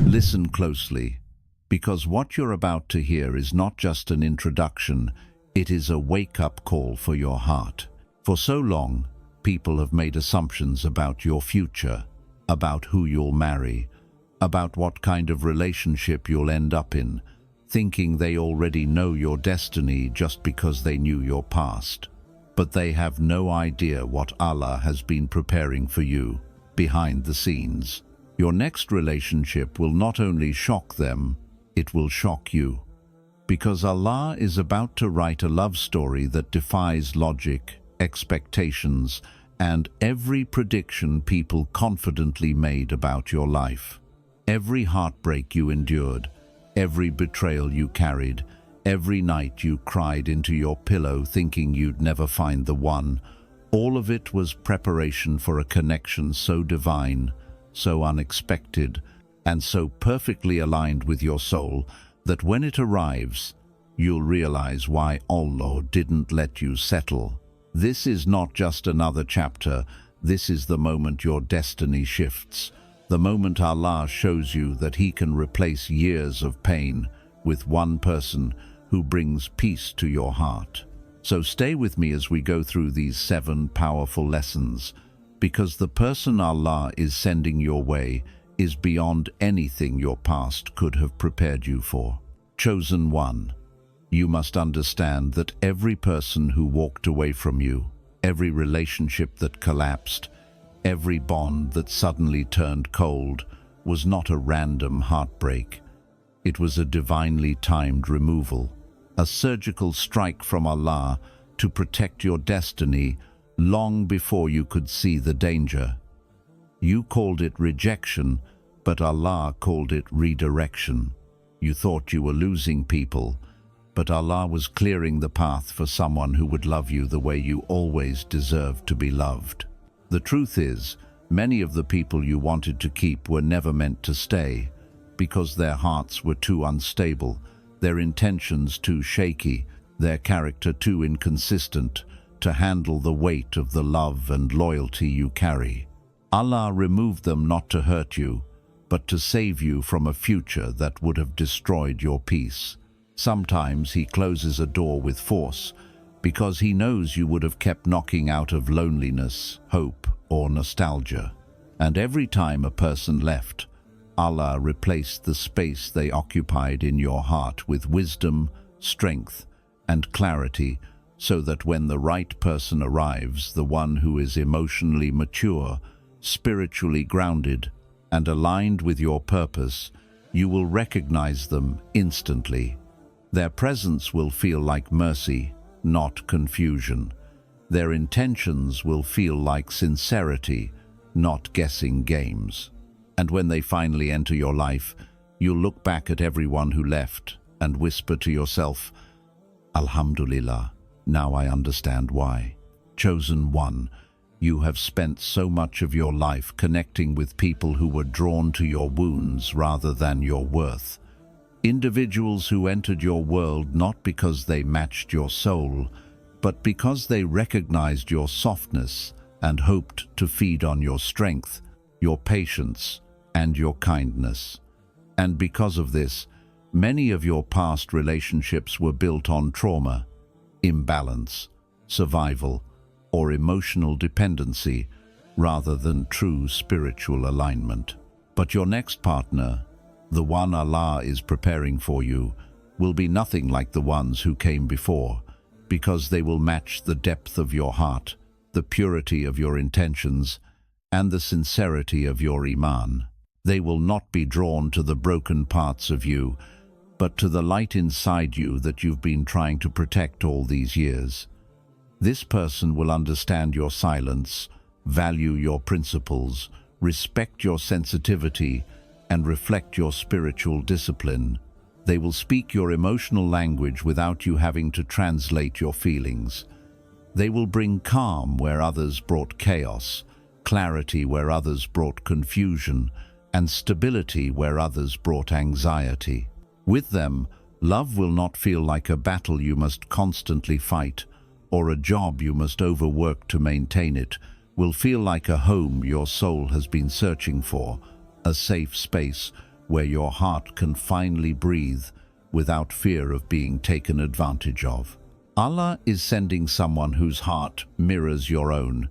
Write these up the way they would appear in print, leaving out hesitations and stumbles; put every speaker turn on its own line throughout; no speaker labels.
Listen closely, because what you're about to hear is not just an introduction, it is a wake-up call for your heart. For so long, people have made assumptions about your future, about who you'll marry, about what kind of relationship you'll end up in, thinking they already know your destiny just because they knew your past. But they have no idea what Allah has been preparing for you behind the scenes. Your next relationship will not only shock them, it will shock you. Because Allah is about to write a love story that defies logic, expectations, and every prediction people confidently made about your life. Every heartbreak you endured, every betrayal you carried, every night you cried into your pillow thinking you'd never find the one, all of it was preparation for a connection so divine, so unexpected, and so perfectly aligned with your soul that when it arrives, you'll realize why Allah didn't let you settle. This is not just another chapter, this is the moment your destiny shifts, the moment Allah shows you that He can replace years of pain with one person who brings peace to your heart. So stay with me as we go through these 7 powerful lessons, because the person Allah is sending your way is beyond anything your past could have prepared you for. Chosen one. You must understand that every person who walked away from you, every relationship that collapsed, every bond that suddenly turned cold, was not a random heartbreak. It was a divinely timed removal, a surgical strike from Allah to protect your destiny long before you could see the danger. You called it rejection, but Allah called it redirection. You thought you were losing people, but Allah was clearing the path for someone who would love you the way you always deserved to be loved. The truth is, many of the people you wanted to keep were never meant to stay, because their hearts were too unstable, their intentions too shaky, their character too inconsistent to handle the weight of the love and loyalty you carry. Allah removed them not to hurt you, but to save you from a future that would have destroyed your peace. Sometimes He closes a door with force, because He knows you would have kept knocking out of loneliness, hope, or nostalgia. And every time a person left, Allah replaced the space they occupied in your heart with wisdom, strength, and clarity, so that when the right person arrives, the one who is emotionally mature, spiritually grounded, and aligned with your purpose, you will recognize them instantly. Their presence will feel like mercy, not confusion. Their intentions will feel like sincerity, not guessing games. And when they finally enter your life, you'll look back at everyone who left and whisper to yourself, Alhamdulillah, now I understand why. Chosen one, you have spent so much of your life connecting with people who were drawn to your wounds rather than your worth. Individuals who entered your world not because they matched your soul, but because they recognized your softness and hoped to feed on your strength, your patience, and your kindness. And because of this, many of your past relationships were built on trauma, imbalance, survival, or emotional dependency, rather than true spiritual alignment. But your next partner, the one Allah is preparing for you, will be nothing like the ones who came before, because they will match the depth of your heart, the purity of your intentions, and the sincerity of your iman. They will not be drawn to the broken parts of you, but to the light inside you that you've been trying to protect all these years. This person will understand your silence, value your principles, respect your sensitivity, and reflect your spiritual discipline. They will speak your emotional language without you having to translate your feelings. They will bring calm where others brought chaos, clarity where others brought confusion, and stability where others brought anxiety. With them, love will not feel like a battle you must constantly fight, or a job you must overwork to maintain. It will feel like a home your soul has been searching for, a safe space where your heart can finally breathe without fear of being taken advantage of. Allah is sending someone whose heart mirrors your own,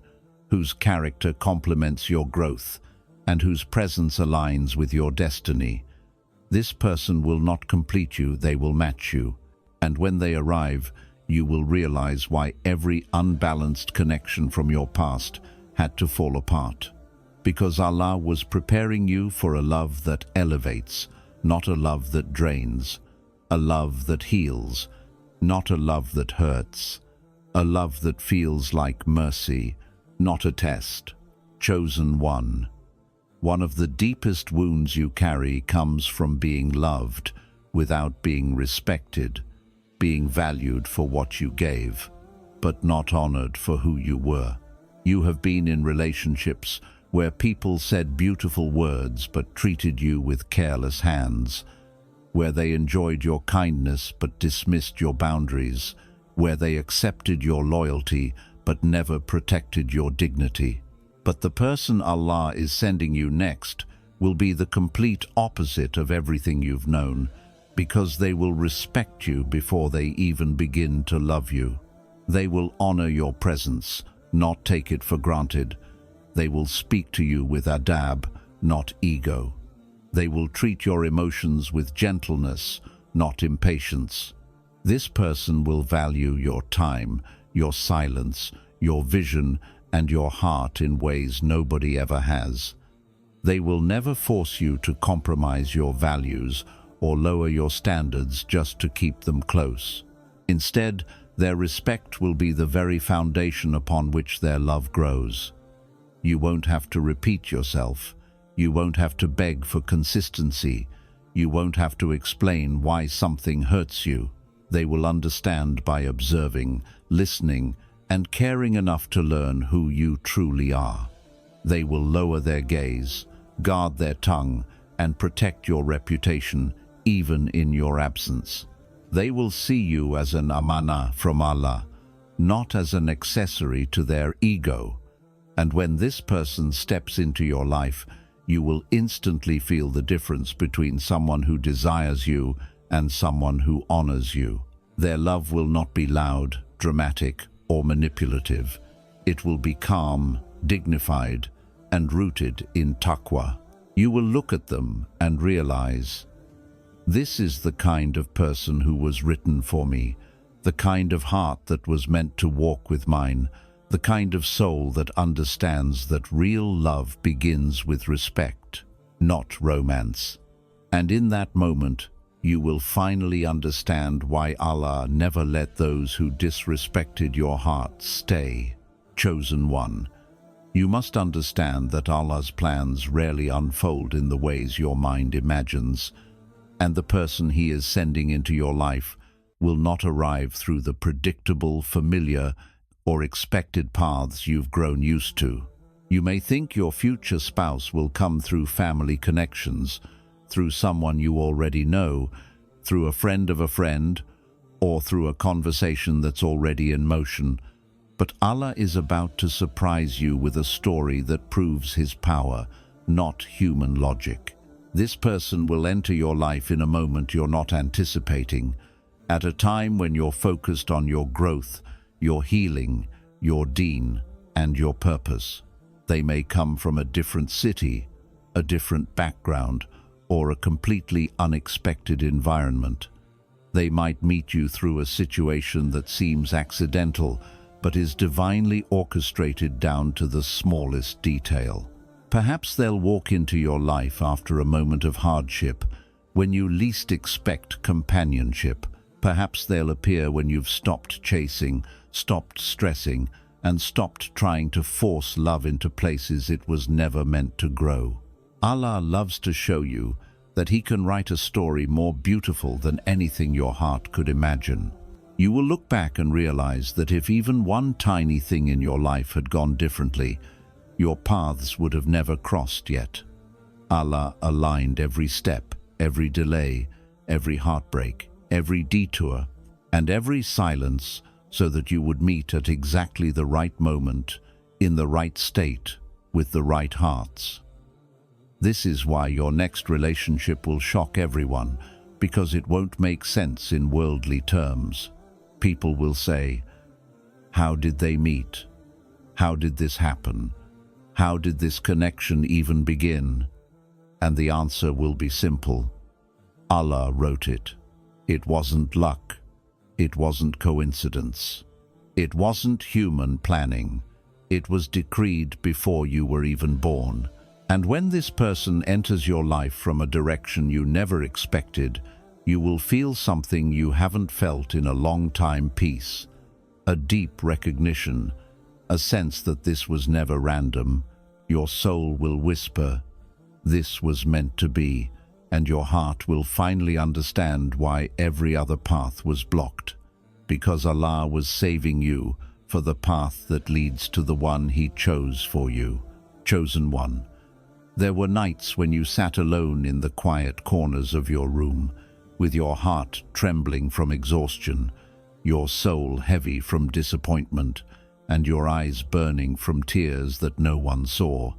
whose character complements your growth, and whose presence aligns with your destiny. This person will not complete you, they will match you. And when they arrive, you will realize why every unbalanced connection from your past had to fall apart. Because Allah was preparing you for a love that elevates, not a love that drains, a love that heals, not a love that hurts, a love that feels like mercy, not a test. Chosen one. One of the deepest wounds you carry comes from being loved without being respected, being valued for what you gave, but not honored for who you were. You have been in relationships where people said beautiful words but treated you with careless hands, where they enjoyed your kindness but dismissed your boundaries, where they accepted your loyalty but never protected your dignity. But the person Allah is sending you next will be the complete opposite of everything you've known, because they will respect you before they even begin to love you. They will honor your presence, not take it for granted. They will speak to you with adab, not ego. They will treat your emotions with gentleness, not impatience. This person will value your time, your silence, your vision, and your heart in ways nobody ever has. They will never force you to compromise your values or lower your standards just to keep them close. Instead, their respect will be the very foundation upon which their love grows. You won't have to repeat yourself. You won't have to beg for consistency. You won't have to explain why something hurts you. They will understand by observing, listening, and caring enough to learn who you truly are. They will lower their gaze, guard their tongue, and protect your reputation even in your absence. They will see you as an amanah from Allah, not as an accessory to their ego. And when this person steps into your life, you will instantly feel the difference between someone who desires you and someone who honors you. Their love will not be loud, dramatic, or manipulative. It will be calm, dignified, and rooted in taqwa. You will look at them and realize, this is the kind of person who was written for me, the kind of heart that was meant to walk with mine, the kind of soul that understands that real love begins with respect, not romance. And in that moment, you will finally understand why Allah never let those who disrespected your heart stay. Chosen one. You must understand that Allah's plans rarely unfold in the ways your mind imagines, and the person He is sending into your life will not arrive through the predictable, familiar, or expected paths you've grown used to. You may think your future spouse will come through family connections, through someone you already know, through a friend of a friend, or through a conversation that's already in motion. But Allah is about to surprise you with a story that proves His power, not human logic. This person will enter your life in a moment you're not anticipating, at a time when you're focused on your growth, your healing, your deen, and your purpose. They may come from a different city, a different background, or a completely unexpected environment. They might meet you through a situation that seems accidental, but is divinely orchestrated down to the smallest detail. Perhaps they'll walk into your life after a moment of hardship, when you least expect companionship. Perhaps they'll appear when you've stopped chasing, stopped stressing, and stopped trying to force love into places it was never meant to grow. Allah loves to show you that He can write a story more beautiful than anything your heart could imagine. You will look back and realize that if even one tiny thing in your life had gone differently, your paths would have never crossed yet. Allah aligned every step, every delay, every heartbreak, every detour, and every silence so that you would meet at exactly the right moment, in the right state, with the right hearts. This is why your next relationship will shock everyone, because it won't make sense in worldly terms. People will say, "How did they meet? How did this happen? How did this connection even begin?" And the answer will be simple. Allah wrote it. It wasn't luck. It wasn't coincidence. It wasn't human planning. It was decreed before you were even born. And when this person enters your life from a direction you never expected, you will feel something you haven't felt in a long time: peace, a deep recognition, a sense that this was never random. Your soul will whisper, "This was meant to be," and your heart will finally understand why every other path was blocked, because Allah was saving you for the path that leads to the one He chose for you. Chosen one. There were nights when you sat alone in the quiet corners of your room, with your heart trembling from exhaustion, your soul heavy from disappointment, and your eyes burning from tears that no one saw.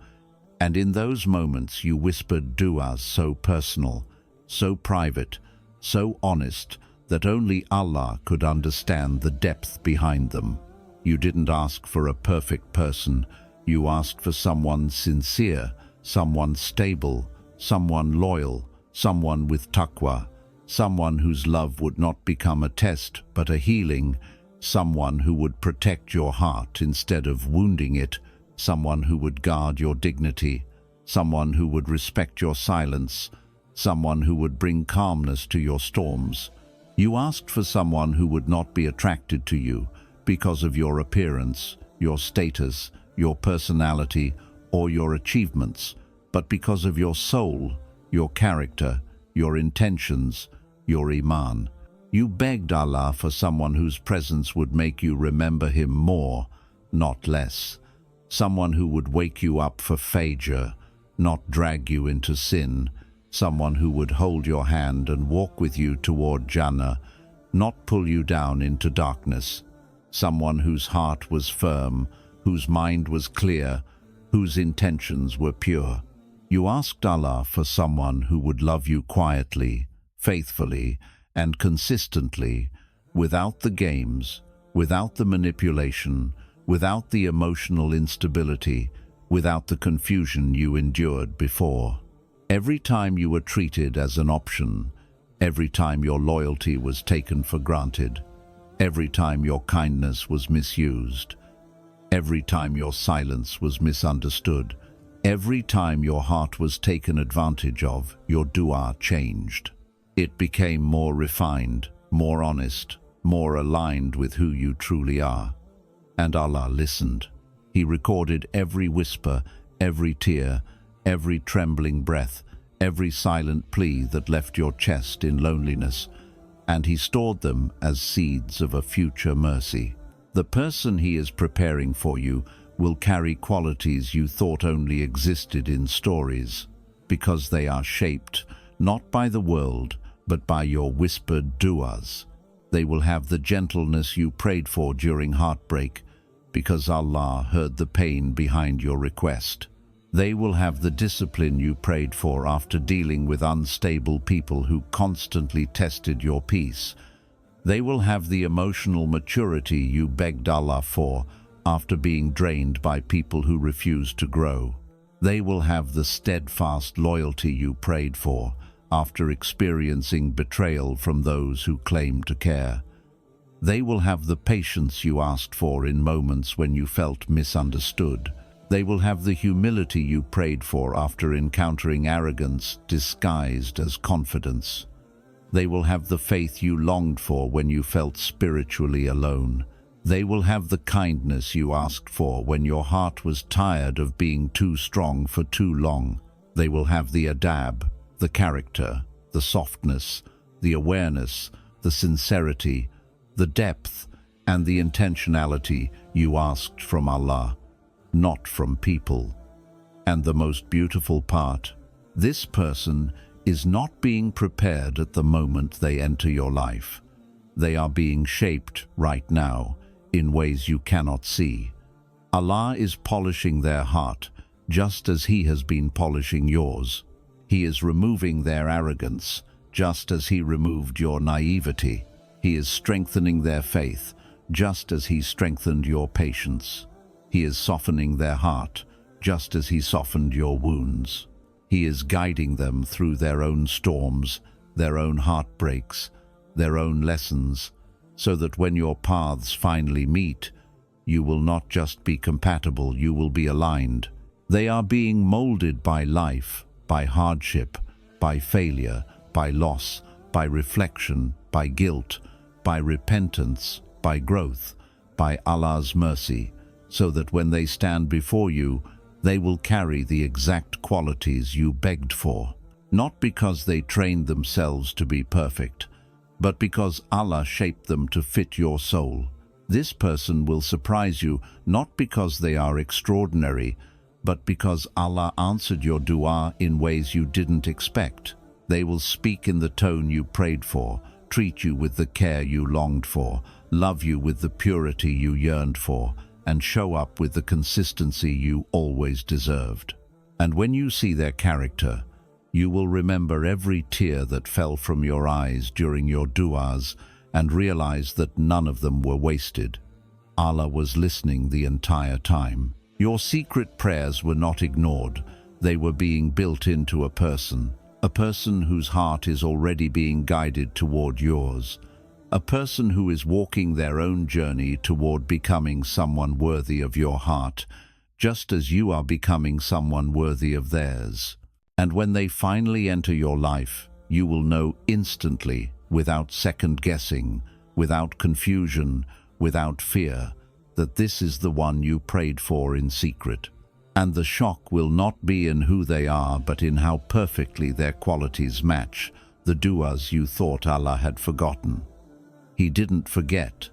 And in those moments you whispered du'as so personal, so private, so honest, that only Allah could understand the depth behind them. You didn't ask for a perfect person, you asked for someone sincere, someone stable, someone loyal, someone with taqwa, someone whose love would not become a test but a healing, someone who would protect your heart instead of wounding it, someone who would guard your dignity, someone who would respect your silence, someone who would bring calmness to your storms. You asked for someone who would not be attracted to you because of your appearance, your status, your personality, or your achievements, but because of your soul, your character, your intentions, your iman. You begged Allah for someone whose presence would make you remember Him more, not less. Someone who would wake you up for fajr, not drag you into sin. Someone who would hold your hand and walk with you toward Jannah, not pull you down into darkness. Someone whose heart was firm, whose mind was clear, whose intentions were pure. You asked Allah for someone who would love you quietly, faithfully, and consistently, without the games, without the manipulation, without the emotional instability, without the confusion you endured before. Every time you were treated as an option, every time your loyalty was taken for granted, every time your kindness was misused, every time your silence was misunderstood, every time your heart was taken advantage of, your dua changed. It became more refined, more honest, more aligned with who you truly are. And Allah listened. He recorded every whisper, every tear, every trembling breath, every silent plea that left your chest in loneliness, and He stored them as seeds of a future mercy. The person He is preparing for you will carry qualities you thought only existed in stories, because they are shaped not by the world, but by your whispered du'as. They will have the gentleness you prayed for during heartbreak, because Allah heard the pain behind your request. They will have the discipline you prayed for after dealing with unstable people who constantly tested your peace. They will have the emotional maturity you begged Allah for after being drained by people who refused to grow. They will have the steadfast loyalty you prayed for after experiencing betrayal from those who claimed to care. They will have the patience you asked for in moments when you felt misunderstood. They will have the humility you prayed for after encountering arrogance disguised as confidence. They will have the faith you longed for when you felt spiritually alone. They will have the kindness you asked for when your heart was tired of being too strong for too long. They will have the adab, the character, the softness, the awareness, the sincerity, the depth, and the intentionality you asked from Allah, not from people. And the most beautiful part, this person is not being prepared at the moment they enter your life. They are being shaped right now in ways you cannot see. Allah is polishing their heart, just as He has been polishing yours. He is removing their arrogance, just as He removed your naivety. He is strengthening their faith, just as He strengthened your patience. He is softening their heart, just as He softened your wounds. He is guiding them through their own storms, their own heartbreaks, their own lessons, so that when your paths finally meet, you will not just be compatible, you will be aligned. They are being molded by life, by hardship, by failure, by loss, by reflection, by guilt, by repentance, by growth, by Allah's mercy, so that when they stand before you, they will carry the exact qualities you begged for. Not because they trained themselves to be perfect, but because Allah shaped them to fit your soul. This person will surprise you, not because they are extraordinary, but because Allah answered your dua in ways you didn't expect. They will speak in the tone you prayed for, treat you with the care you longed for, love you with the purity you yearned for, and show up with the consistency you always deserved. And when you see their character, you will remember every tear that fell from your eyes during your du'as and realize that none of them were wasted. Allah was listening the entire time. Your secret prayers were not ignored. They were being built into a person whose heart is already being guided toward yours, a person who is walking their own journey toward becoming someone worthy of your heart, just as you are becoming someone worthy of theirs. And when they finally enter your life, you will know instantly, without second guessing, without confusion, without fear, that this is the one you prayed for in secret. And the shock will not be in who they are, but in how perfectly their qualities match the du'as you thought Allah had forgotten. He didn't forget.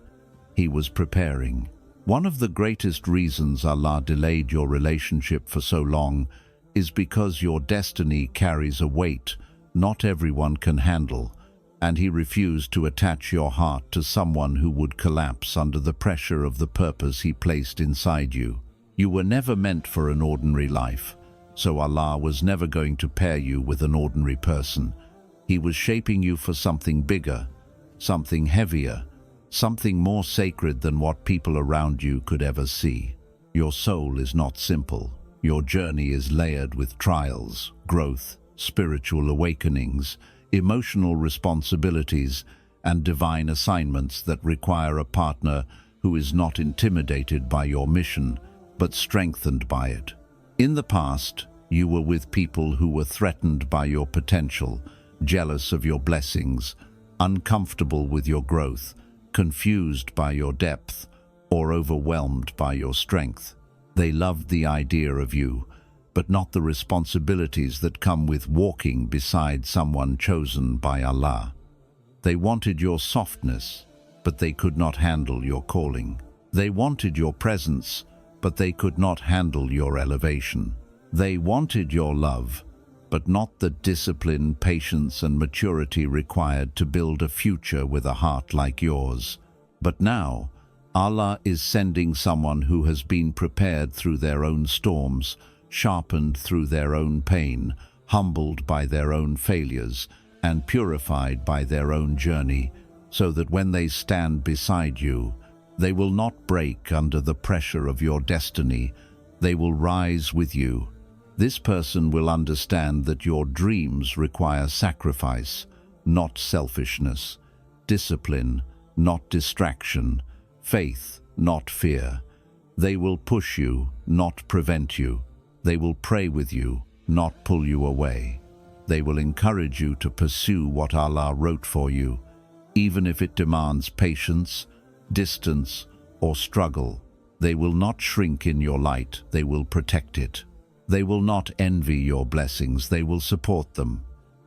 He was preparing. One of the greatest reasons Allah delayed your relationship for so long is because your destiny carries a weight not everyone can handle, and He refused to attach your heart to someone who would collapse under the pressure of the purpose He placed inside you. You were never meant for an ordinary life, so Allah was never going to pair you with an ordinary person. He was shaping you for something bigger, something heavier, something more sacred than what people around you could ever see. Your soul is not simple. Your journey is layered with trials, growth, spiritual awakenings, emotional responsibilities, and divine assignments that require a partner who is not intimidated by your mission, but strengthened by it. In the past, you were with people who were threatened by your potential, jealous of your blessings, uncomfortable with your growth, confused by your depth, or overwhelmed by your strength. They loved the idea of you, but not the responsibilities that come with walking beside someone chosen by Allah. They wanted your softness, but they could not handle your calling. They wanted your presence, but they could not handle your elevation. They wanted your love, but not the discipline, patience, and maturity required to build a future with a heart like yours. But now, Allah is sending someone who has been prepared through their own storms, sharpened through their own pain, humbled by their own failures, and purified by their own journey, so that when they stand beside you, they will not break under the pressure of your destiny. They will rise with you. This person will understand that your dreams require sacrifice, not selfishness, discipline, not distraction, faith, not fear. They will push you, not prevent you. They will pray with you, not pull you away. They will encourage you to pursue what Allah wrote for you, even if it demands patience, distance, or struggle. They will not shrink in your light, they will protect it. They will not envy your blessings, they will support them.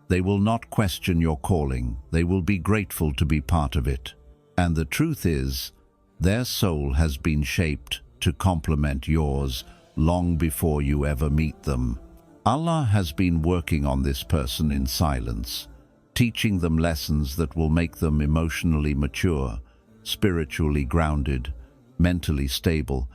They will not question your calling, they will be grateful to be part of it. And the truth is, their soul has been shaped to complement yours long before you ever meet them. Allah has been working on this person in silence, teaching them lessons that will make them emotionally mature, spiritually grounded, mentally stable,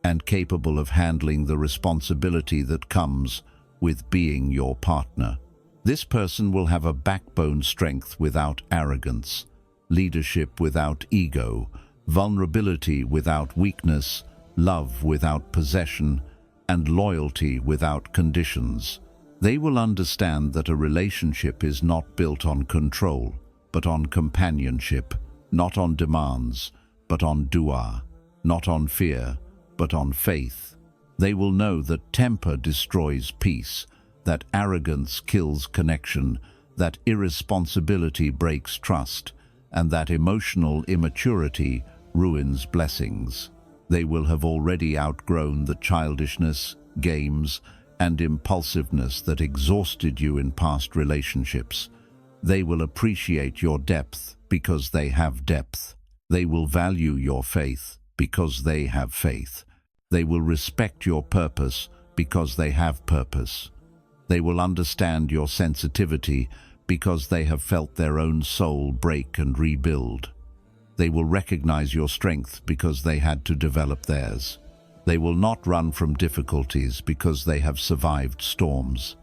and capable of handling the responsibility that comes with being your partner. This person will have a backbone strength without arrogance, leadership without ego, vulnerability without weakness, love without possession, and loyalty without conditions. They will understand that a relationship is not built on control, but on companionship, not on demands, but on dua, not on fear, but on faith. They will know that temper destroys peace, that arrogance kills connection, that irresponsibility breaks trust, and that emotional immaturity ruins blessings. They will have already outgrown the childishness, games, and impulsiveness that exhausted you in past relationships. They will appreciate your depth because they have depth. They will value your faith because they have faith. They will respect your purpose because they have purpose. They will understand your sensitivity because they have felt their own soul break and rebuild. They will recognize your strength because they had to develop theirs. They will not run from difficulties because they have survived storms.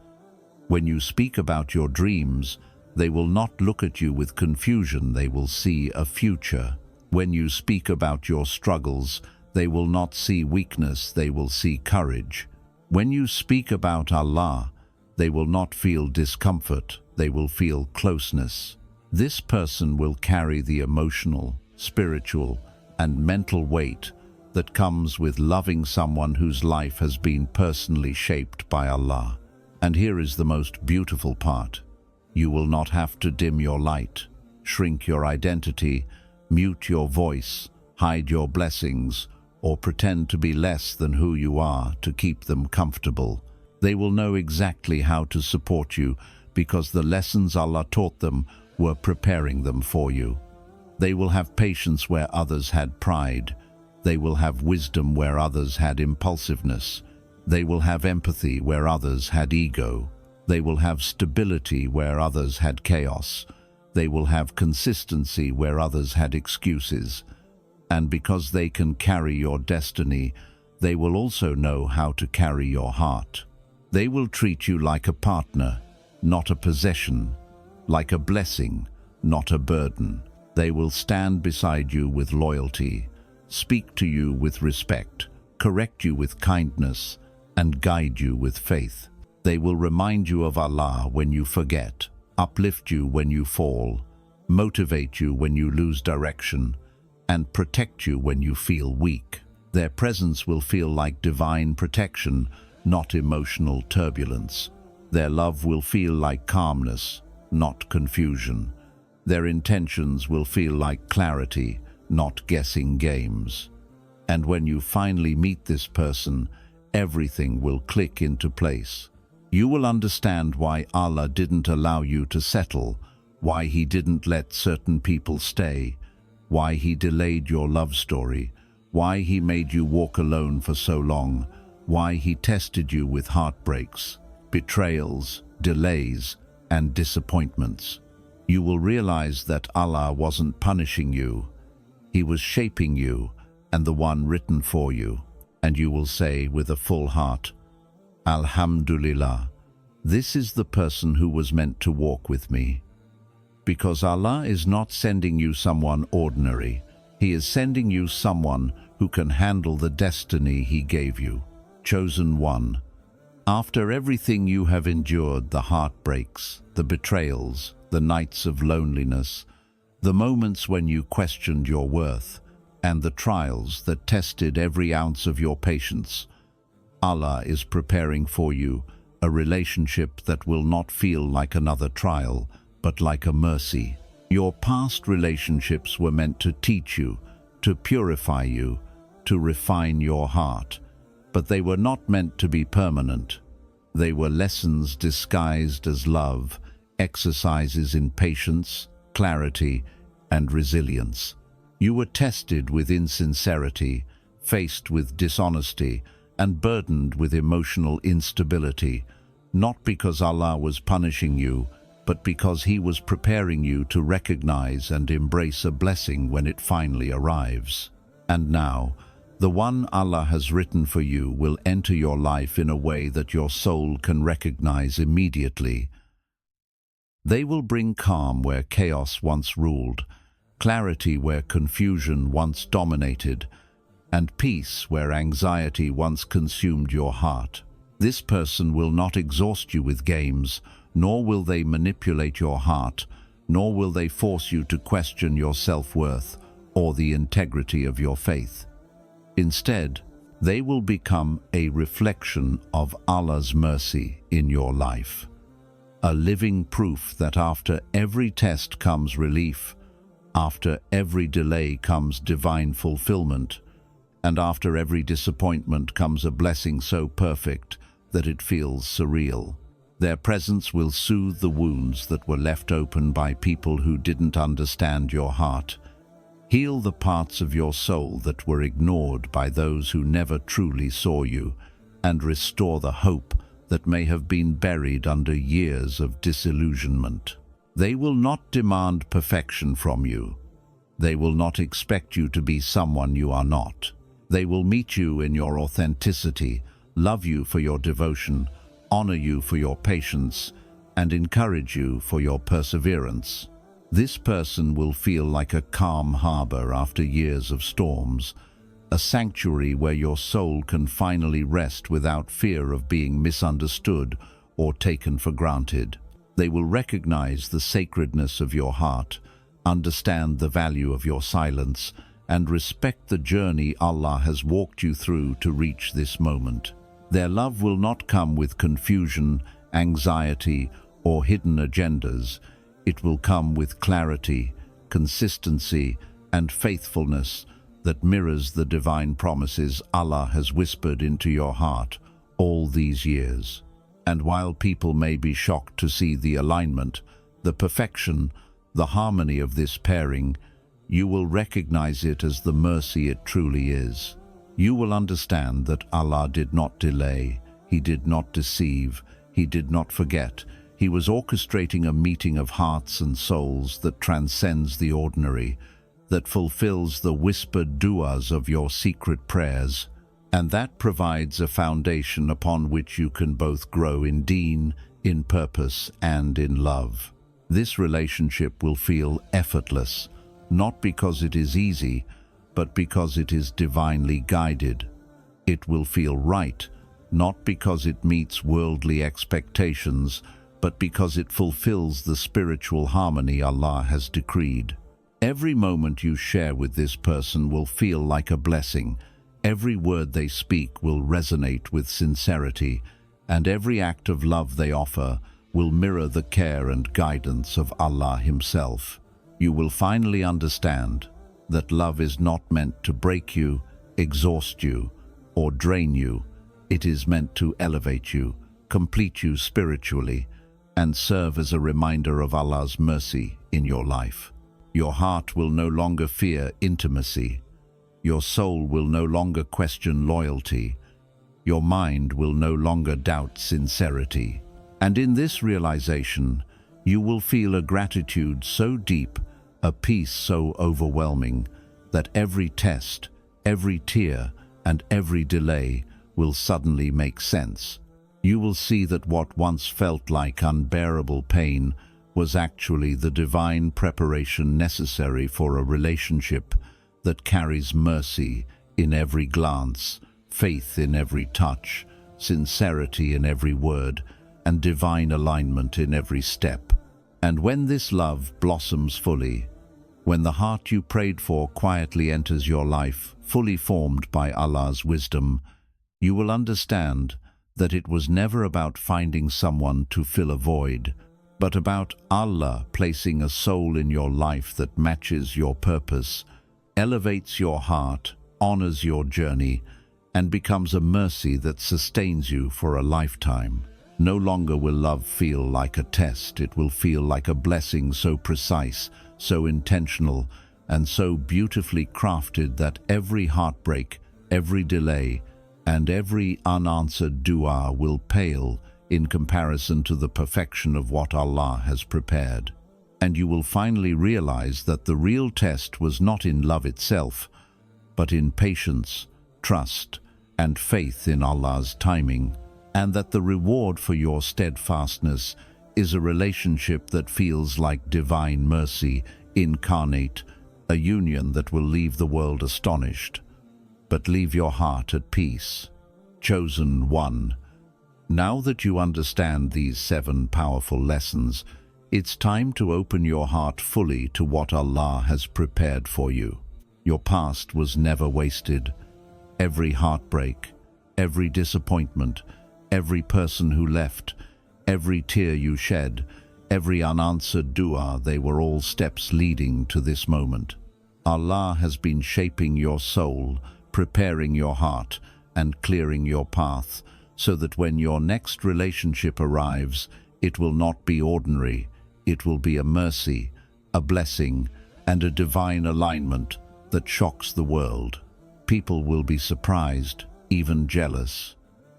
When you speak about your dreams, they will not look at you with confusion, they will see a future. When you speak about your struggles, they will not see weakness, they will see courage. When you speak about Allah, they will not feel discomfort, they will feel closeness. This person will carry the emotional, spiritual, and mental weight that comes with loving someone whose life has been personally shaped by Allah. And here is the most beautiful part. You will not have to dim your light, shrink your identity, mute your voice, hide your blessings, or pretend to be less than who you are to keep them comfortable. They will know exactly how to support you because the lessons Allah taught them were preparing them for you. They will have patience where others had pride. They will have wisdom where others had impulsiveness. They will have empathy where others had ego. They will have stability where others had chaos. They will have consistency where others had excuses. And because they can carry your destiny, they will also know how to carry your heart. They will treat you like a partner, not a possession, like a blessing, not a burden. They will stand beside you with loyalty, speak to you with respect, correct you with kindness, and guide you with faith. They will remind you of Allah when you forget, uplift you when you fall, motivate you when you lose direction, and protect you when you feel weak. Their presence will feel like divine protection, not emotional turbulence. Their love will feel like calmness, not confusion. Their intentions will feel like clarity, not guessing games. And when you finally meet this person, everything will click into place. You will understand why Allah didn't allow you to settle, why He didn't let certain people stay, why He delayed your love story, why He made you walk alone for so long, why He tested you with heartbreaks, betrayals, delays, and disappointments. You will realize that Allah wasn't punishing you. He was shaping you and the one written for you. And you will say with a full heart, Alhamdulillah, this is the person who was meant to walk with me. Because Allah is not sending you someone ordinary. He is sending you someone who can handle the destiny He gave you. Chosen one. After everything you have endured, the heartbreaks, the betrayals, the nights of loneliness, the moments when you questioned your worth, and the trials that tested every ounce of your patience, Allah is preparing for you a relationship that will not feel like another trial, but like a mercy. Your past relationships were meant to teach you, to purify you, to refine your heart, but they were not meant to be permanent. They were lessons disguised as love, exercises in patience, clarity, and resilience. You were tested with insincerity, faced with dishonesty, and burdened with emotional instability, not because Allah was punishing you, but because He was preparing you to recognize and embrace a blessing when it finally arrives. And now, The one Allah has written for you will enter your life in a way that your soul can recognize immediately. They will bring calm where chaos once ruled, clarity where confusion once dominated, and peace where anxiety once consumed your heart. This person will not exhaust you with games, nor will they manipulate your heart, nor will they force you to question your self-worth or the integrity of your faith. Instead, they will become a reflection of Allah's mercy in your life, a living proof that after every test comes relief, after every delay comes divine fulfillment, and after every disappointment comes a blessing so perfect that it feels surreal. Their presence will soothe the wounds that were left open by people who didn't understand your heart, heal the parts of your soul that were ignored by those who never truly saw you, and restore the hope that may have been buried under years of disillusionment. They will not demand perfection from you. They will not expect you to be someone you are not. They will meet you in your authenticity, love you for your devotion, honor you for your patience, and encourage you for your perseverance. This person will feel like a calm harbor after years of storms, a sanctuary where your soul can finally rest without fear of being misunderstood or taken for granted. They will recognize the sacredness of your heart, understand the value of your silence, and respect the journey Allah has walked you through to reach this moment. Their love will not come with confusion, anxiety, or hidden agendas. It will come with clarity, consistency, and faithfulness that mirrors the divine promises Allah has whispered into your heart all these years. And while people may be shocked to see the alignment, the perfection, the harmony of this pairing, you will recognize it as the mercy it truly is. You will understand that Allah did not delay, He did not deceive, He did not forget. He was orchestrating a meeting of hearts and souls that transcends the ordinary, that fulfills the whispered du'as of your secret prayers, and that provides a foundation upon which you can both grow in deen, in purpose, and in love. This relationship will feel effortless, not because it is easy, but because it is divinely guided. It will feel right, not because it meets worldly expectations, but because it fulfills the spiritual harmony Allah has decreed. Every moment you share with this person will feel like a blessing. Every word they speak will resonate with sincerity, and every act of love they offer will mirror the care and guidance of Allah Himself. You will finally understand that love is not meant to break you, exhaust you, or drain you. It is meant to elevate you, complete you spiritually, and serve as a reminder of Allah's mercy in your life. Your heart will no longer fear intimacy. Your soul will no longer question loyalty. Your mind will no longer doubt sincerity. And in this realization, you will feel a gratitude so deep, a peace so overwhelming, that every test, every tear, and every delay will suddenly make sense. You will see that what once felt like unbearable pain was actually the divine preparation necessary for a relationship that carries mercy in every glance, faith in every touch, sincerity in every word, and divine alignment in every step. And when this love blossoms fully, when the heart you prayed for quietly enters your life, fully formed by Allah's wisdom, you will understand that it was never about finding someone to fill a void, but about Allah placing a soul in your life that matches your purpose, elevates your heart, honors your journey, and becomes a mercy that sustains you for a lifetime. No longer will love feel like a test. It will feel like a blessing so precise, so intentional, and so beautifully crafted that every heartbreak, every delay, and every unanswered dua will pale in comparison to the perfection of what Allah has prepared. And you will finally realize that the real test was not in love itself, but in patience, trust, and faith in Allah's timing, and that the reward for your steadfastness is a relationship that feels like divine mercy incarnate, a union that will leave the world astonished, but leave your heart at peace. Chosen one. Now that you understand these 7 powerful lessons, it's time to open your heart fully to what Allah has prepared for you. Your past was never wasted. Every heartbreak, every disappointment, every person who left, every tear you shed, every unanswered dua, they were all steps leading to this moment. Allah has been shaping your soul, preparing your heart, and clearing your path, so that when your next relationship arrives, it will not be ordinary. It will be a mercy, a blessing, and a divine alignment that shocks the world. People will be surprised, even jealous,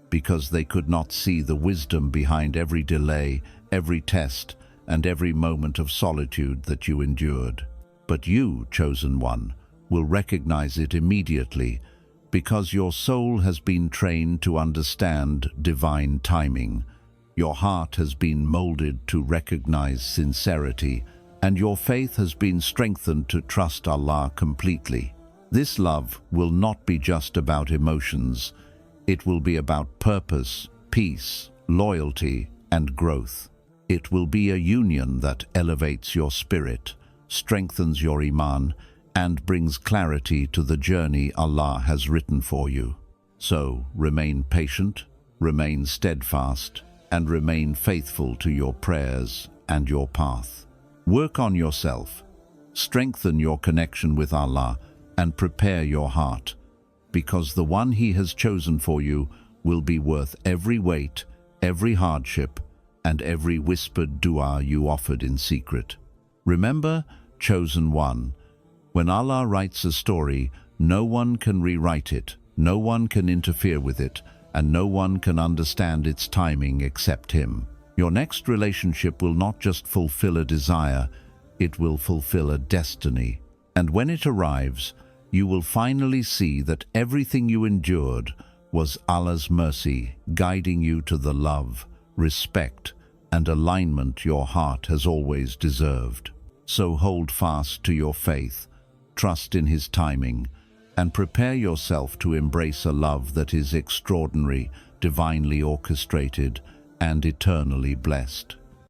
because they could not see the wisdom behind every delay, every test, and every moment of solitude that you endured. But you, chosen one, will recognize it immediately, because your soul has been trained to understand divine timing. Your heart has been molded to recognize sincerity, and your faith has been strengthened to trust Allah completely. This love will not be just about emotions. It will be about purpose, peace, loyalty, and growth. It will be a union that elevates your spirit, strengthens your iman, and brings clarity to the journey Allah has written for you. So, remain patient, remain steadfast, and remain faithful to your prayers and your path. Work on yourself, strengthen your connection with Allah, and prepare your heart, because the one He has chosen for you will be worth every weight, every hardship, and every whispered dua you offered in secret. Remember, chosen one, when Allah writes a story, no one can rewrite it, no one can interfere with it, and no one can understand its timing except Him. Your next relationship will not just fulfill a desire, it will fulfill a destiny. And when it arrives, you will finally see that everything you endured was Allah's mercy guiding you to the love, respect, and alignment your heart has always deserved. So hold fast to your faith, trust in His timing, and prepare yourself to embrace a love that is extraordinary, divinely orchestrated, and eternally blessed.